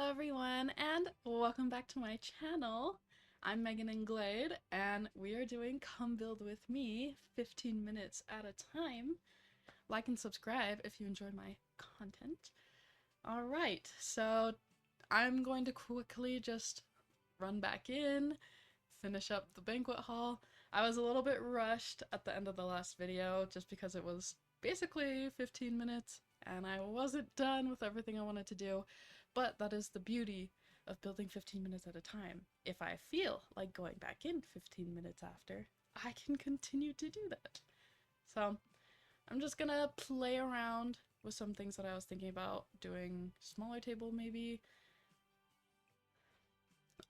Hello everyone and welcome back to my channel. I'm Megan nGlade and we are doing Come Build With Me 15 minutes at a time. Like and subscribe if you enjoy my content. Alright, so I'm going to quickly just run back in, finish up the banquet hall. I was a little bit rushed at the end of the last video just because it was basically 15 minutes and I wasn't done with everything I wanted to do. But that is the beauty of building 15 minutes at a time. If I feel like going back in 15 minutes after, I can continue to do that. So I'm just gonna play around with some things that I was thinking about doing. Smaller table maybe.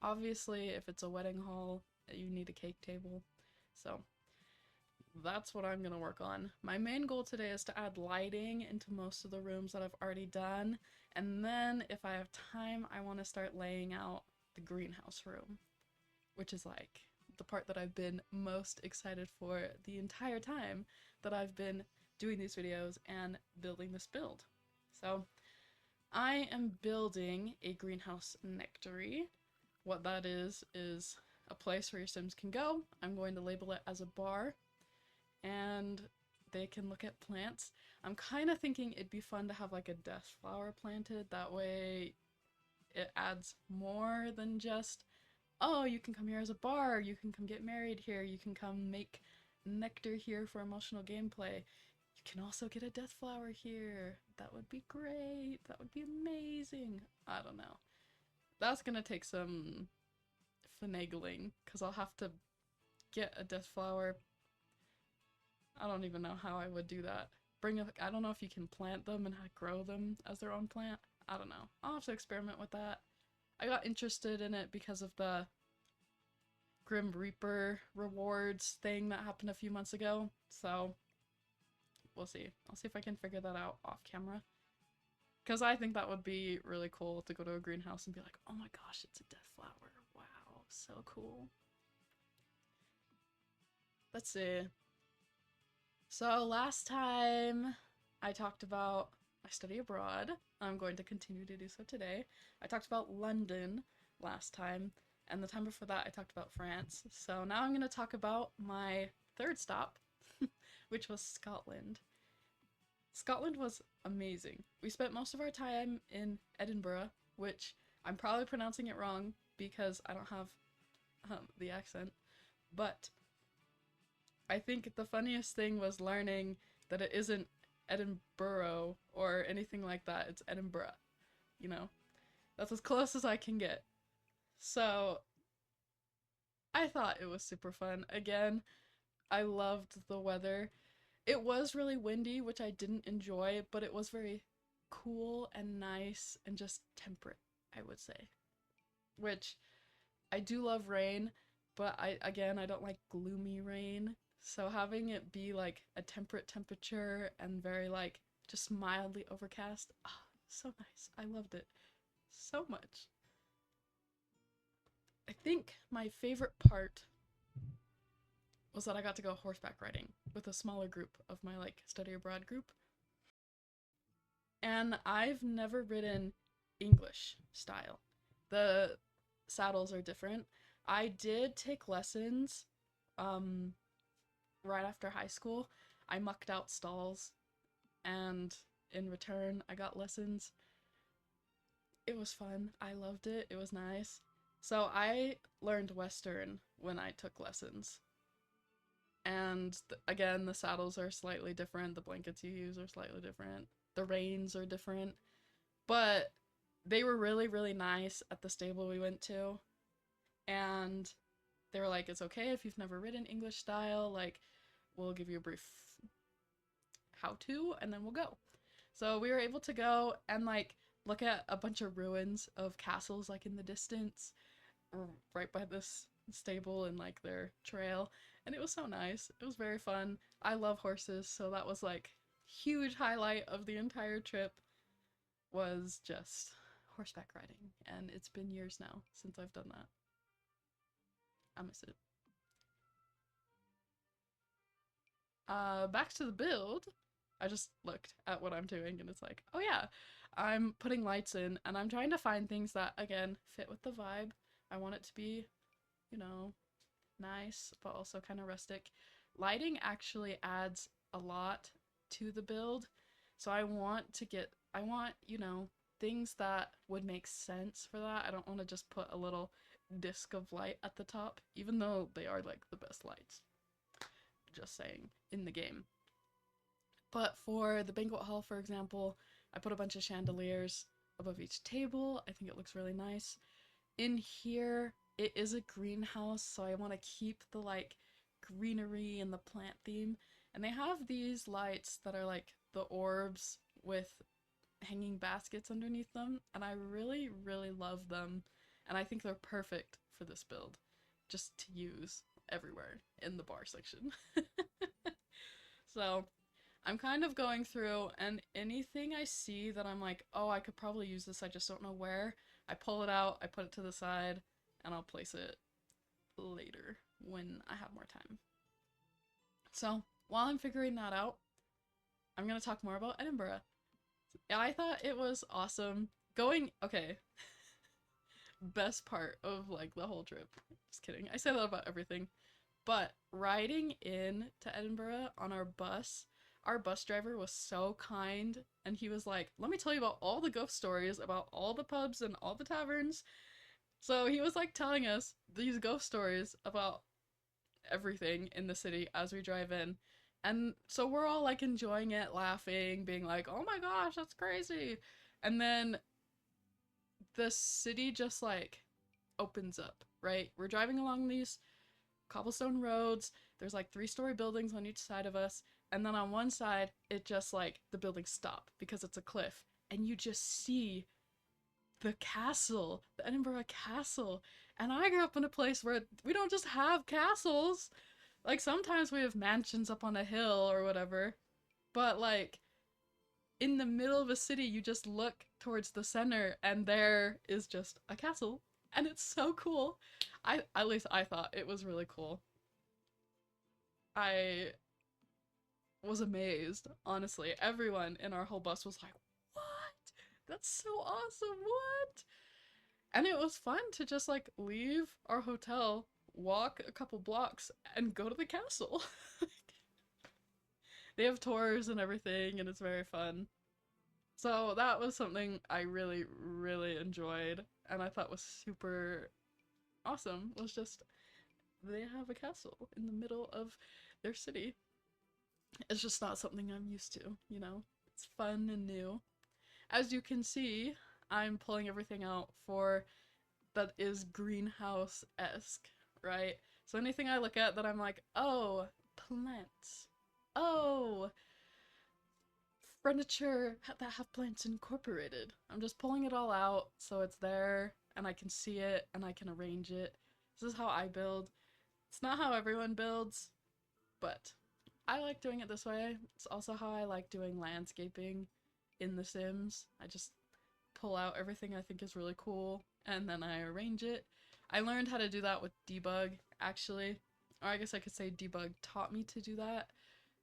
Obviously if it's a wedding hall, you need a cake table. So that's what I'm gonna work on. My main goal today is to add lighting into most of the rooms that I've already done, and then if I have time I want to start laying out the greenhouse room, which is like the part that I've been most excited for the entire time that I've been doing these videos and building this build. So I am building a Greenhouse Nectary. What that is a place where your Sims can go. I'm going to label it as a bar, and they can look at plants. I'm kind of thinking it'd be fun to have like a death flower planted. That way it adds more than just, oh, you can come here as a bar, you can come get married here, you can come make nectar here for emotional gameplay. You can also get a death flower here. That would be great. That would be amazing. I don't know. That's gonna take some finagling because I'll have to get a death flower. I don't even know how I would do that. I don't know if you can plant them and grow them as their own plant. I don't know. I'll have to experiment with that. I got interested in it because of the Grim Reaper rewards thing that happened a few months ago. So we'll see. I'll see if I can figure that out off camera. Because I think that would be really cool to go to a greenhouse and be like, oh my gosh, it's a death flower. Wow, so cool. Let's see. So last time I talked about my study abroad. I'm going to continue to do so today. I talked about London last time, and the time before that I talked about France. So now I'm going to talk about my third stop, which was Scotland. Scotland was amazing. We spent most of our time in Edinburgh, which I'm probably pronouncing it wrong because I don't have the accent, but I think the funniest thing was learning that it isn't Edinburgh or anything like that. It's Edinburgh, you know? That's as close as I can get. So I thought it was super fun. Again, I loved the weather. It was really windy, which I didn't enjoy, but it was very cool and nice and just temperate, I would say. Which, I do love rain, but I don't like gloomy rain. So having it be like a temperate temperature and very like just mildly overcast, so nice. I loved it so much. I think my favorite part was that I got to go horseback riding with a smaller group of my like study abroad group. And I've never ridden English style. The saddles are different. I did take lessons right after high school. I mucked out stalls, and in return I got lessons. It was fun. I loved it. It was nice. So I learned Western when I took lessons. And again, the saddles are slightly different. The blankets you use are slightly different. The reins are different. But they were really, really nice at the stable we went to. And they were like, it's okay if you've never ridden English style, like, we'll give you a brief how-to, and then we'll go. So we were able to go and, like, look at a bunch of ruins of castles, like, in the distance, right by this stable and, like, their trail, and it was so nice. It was very fun. I love horses, so that was, like, huge highlight of the entire trip was just horseback riding, and it's been years now since I've done that. I miss it. Back to the build. I just looked at what I'm doing and it's like, oh yeah, I'm putting lights in, and I'm trying to find things that, again, fit with the vibe. I want it to be, you know, nice, but also kind of rustic. Lighting actually adds a lot to the build, so I want, you know, things that would make sense for that. I don't want to just put a little disc of light at the top, even though they are like the best lights. Just saying, in the game. But for the banquet hall, for example, I put a bunch of chandeliers above each table. I think it looks really nice. In here, it is a greenhouse, so I want to keep the like greenery and the plant theme. And they have these lights that are like the orbs with hanging baskets underneath them, and I really, really love them. And I think they're perfect for this build, just to use everywhere in the bar section. So I'm kind of going through, and anything I see that I'm like, oh, I could probably use this, I just don't know where, I pull it out, I put it to the side, and I'll place it later when I have more time. So while I'm figuring that out, I'm gonna talk more about Edinburgh. I thought it was awesome. Okay, best part of like the whole trip. Just kidding. I say that about everything. But riding in to Edinburgh on our bus driver was so kind, and he was like, let me tell you about all the ghost stories about all the pubs and all the taverns. So he was like telling us these ghost stories about everything in the city as we drive in. And so we're all like enjoying it, laughing, being like, oh my gosh, that's crazy. And then the city just like opens up, right? We're driving along these cobblestone roads. There's like 3-story buildings on each side of us. And then on one side, it just like the buildings stop because it's a cliff. And you just see the castle, the Edinburgh Castle. And I grew up in a place where we don't just have castles. Like sometimes we have mansions up on a hill or whatever. But like in the middle of a city, you just look towards the center and there is just a castle. And it's so cool. At least I thought it was really cool. I was amazed, honestly. Everyone in our whole bus was like, what? That's so awesome, what? And it was fun to just like leave our hotel, walk a couple blocks, and go to the castle. They have tours and everything, and it's very fun. So that was something I really, really enjoyed, and I thought was super awesome. Was just they have a castle in the middle of their city. It's just not something I'm used to, you know? It's fun and new. As you can see, I'm pulling everything out for that is greenhouse-esque, right? So anything I look at that I'm like, oh, plants. Oh, furniture that have plants incorporated. I'm just pulling it all out so it's there and I can see it and I can arrange it. This is how I build. It's not how everyone builds, but I like doing it this way. It's also how I like doing landscaping in The Sims. I just pull out everything I think is really cool and then I arrange it. I learned how to do that with debug, actually. Or I guess I could say debug taught me to do that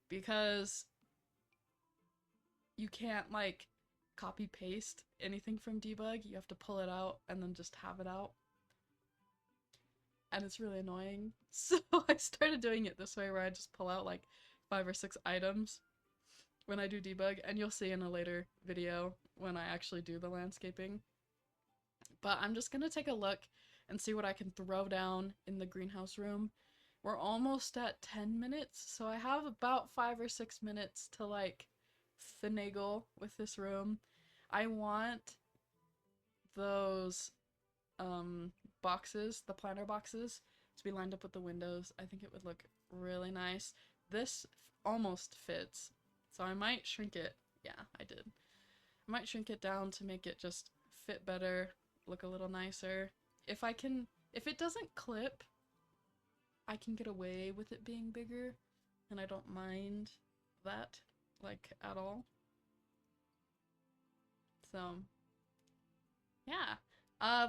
because you can't like copy paste anything from debug. You have to pull it out and then just have it out. And it's really annoying. So I started doing it this way where I just pull out like 5 or 6 items when I do debug, and you'll see in a later video when I actually do the landscaping. But I'm just gonna take a look and see what I can throw down in the greenhouse room. We're almost at 10 minutes, so I have about 5 or 6 minutes to like finagle with this room. I want those boxes, the planter boxes, to be lined up with the windows. I think it would look really nice. This almost fits, so I might shrink it. Yeah, I did. I might shrink it down to make it just fit better, look a little nicer. If it doesn't clip, I can get away with it being bigger, and I don't mind that, like, at all. So, yeah.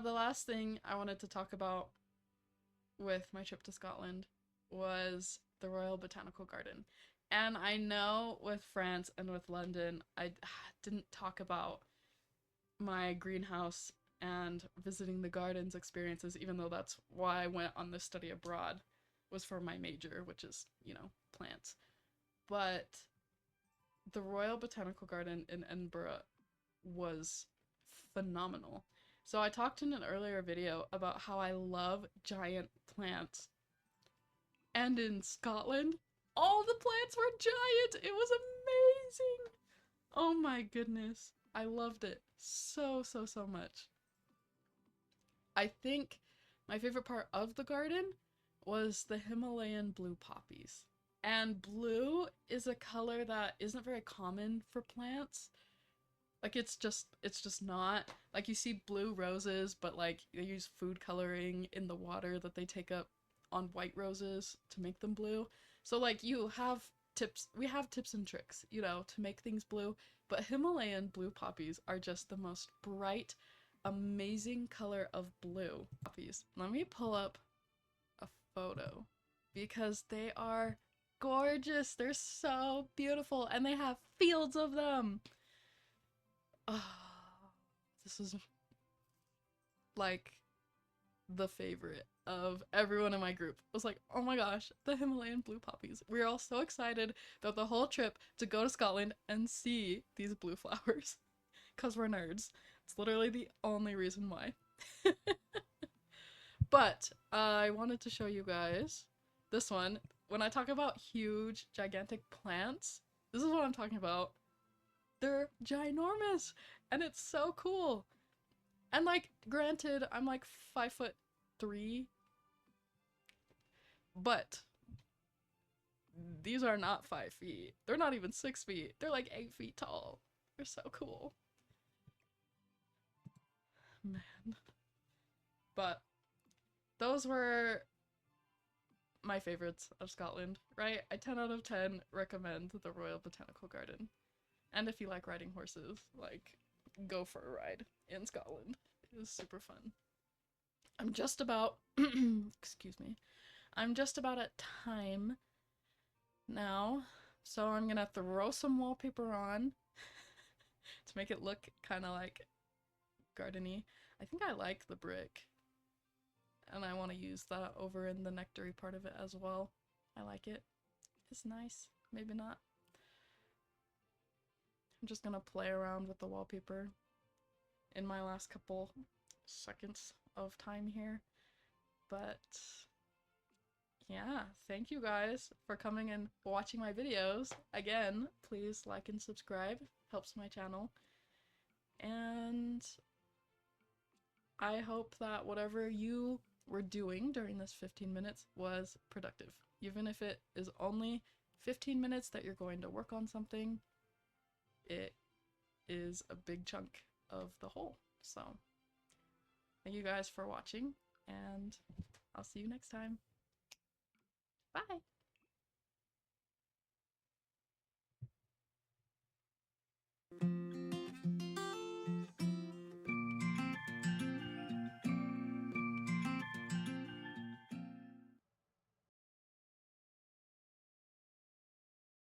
The last thing I wanted to talk about with my trip to Scotland was the Royal Botanical Garden. And I know with France and with London, I didn't talk about my greenhouse and visiting the gardens experiences, even though that's why I went on this study abroad, was for my major, which is, you know, plants. But the Royal Botanical Garden in Edinburgh was phenomenal. So I talked in an earlier video about how I love giant plants. And in Scotland, all the plants were giant! It was amazing! Oh my goodness. I loved it so, so, so much. I think my favorite part of the garden was the Himalayan blue poppies. And blue is a color that isn't very common for plants. Like it's just not. Like you see blue roses, but like they use food coloring in the water that they take up on white roses to make them blue. So like you have tips, we have tips and tricks, you know, to make things blue, but Himalayan blue poppies are just the most bright, amazing color of blue poppies. Let me pull up a photo because they are gorgeous. They're so beautiful and they have fields of them. Oh, this is like the favorite of everyone in my group. I was like, oh my gosh, the Himalayan blue poppies. We were all so excited about the whole trip to go to Scotland and see these blue flowers. Because we're nerds. It's literally the only reason why. But I wanted to show you guys this one. When I talk about huge, gigantic plants, this is what I'm talking about. They're ginormous and it's so cool. And like, granted, I'm like 5'3", but these are not 5 feet. They're not even 6 feet. They're like 8 feet tall. They're so cool. Man. But those were my favorites of Scotland, right? I 10 out of 10 recommend the Royal Botanical Garden. And if you like riding horses, like, go for a ride in Scotland. It was super fun. I'm just about, excuse me, I'm just about at time now, so I'm gonna throw some wallpaper on to make it look kind of like gardeny. I think I like the brick, and I want to use that over in the nectary part of it as well. I like it. It's nice. Maybe not. I'm just gonna play around with the wallpaper in my last couple seconds of time here. But yeah, thank you guys for coming and watching my videos. Again, please like and subscribe. Helps my channel. And I hope that whatever you were doing during this 15 minutes was productive. Even if it is only 15 minutes that you're going to work on something, it is a big chunk of the whole. So thank you guys for watching, and I'll see you next time. Bye!